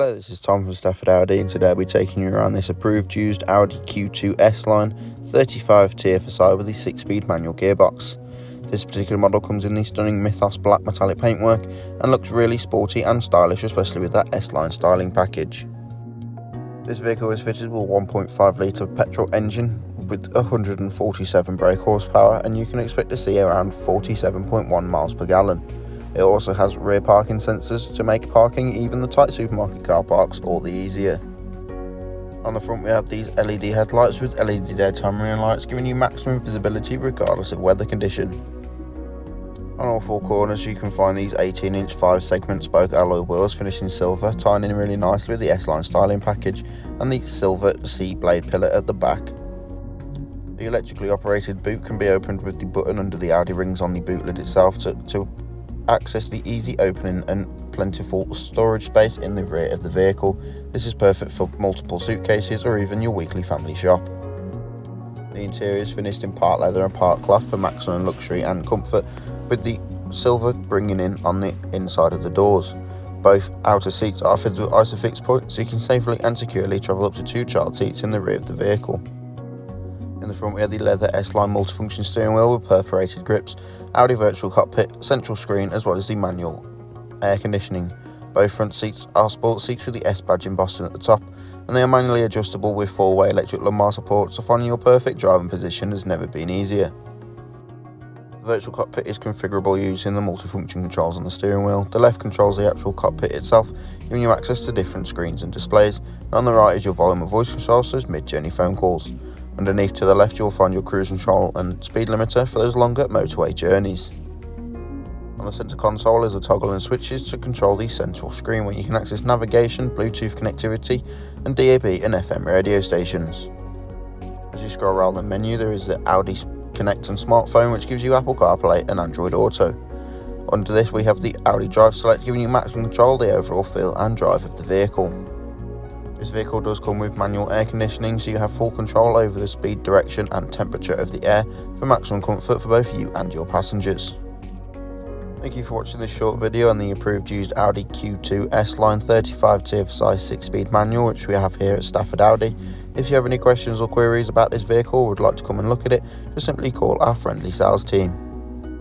Hello, this is Tom from Stafford Audi, and today I'll be taking you around this approved used Audi Q2 S-line 35 TFSI with a 6-speed manual gearbox. This particular model comes in the stunning Mythos black metallic paintwork and looks really sporty and stylish, especially with that S-line styling package. This vehicle is fitted with a 1.5 litre petrol engine with 147 brake horsepower, and you can expect to see around 47.1 miles per gallon. It also has rear parking sensors to make parking even the tight supermarket car parks all the easier. On the front we have these LED headlights with LED daytime running lights, giving you maximum visibility regardless of weather condition. On all four corners you can find these 18-inch 5-segment spoke alloy wheels finished in silver, tying in really nicely with the S-line styling package, and the silver C-blade pillar at the back. The electrically operated boot can be opened with the button under the Audi rings on the boot lid itself to access the easy opening and plentiful storage space in the rear of the vehicle. This is perfect for multiple suitcases or even your weekly family shop. The interior is finished in part leather and part cloth for maximum luxury and comfort, with the silver bringing in on the inside of the doors. Both outer seats are fitted with Isofix points, so you can safely and securely travel up to 2 child seats in the rear of the vehicle. In the front we have the leather S-line multifunction steering wheel with perforated grips, Audi virtual cockpit, central screen, as well as the manual air conditioning. Both front seats are sport seats with the S badge embossed at the top, and they are manually adjustable with 4-way electric lumbar support, so finding your perfect driving position has never been easier. The virtual cockpit is configurable using the multifunction controls on the steering wheel. The left controls the actual cockpit itself, giving you access to different screens and displays, and on the right is your volume and voice control, so it's mid-journey phone calls. Underneath to the left you'll find your cruise control and speed limiter for those longer motorway journeys. On the centre console is a toggle and switches to control the central screen, where you can access navigation, Bluetooth connectivity, and DAB and FM radio stations. As you scroll around the menu there is the Audi Connect and smartphone, which gives you Apple CarPlay and Android Auto. Under this we have the Audi Drive Select, giving you maximum control of the overall feel and drive of the vehicle. This vehicle does come with manual air conditioning, so you have full control over the speed, direction and temperature of the air for maximum comfort for both you and your passengers. Thank you for watching this short video on the approved used Audi Q2 S-line 35 TFSI 6-speed manual, which we have here at Stafford Audi. If you have any questions or queries about this vehicle or would like to come and look at it, just simply call our friendly sales team.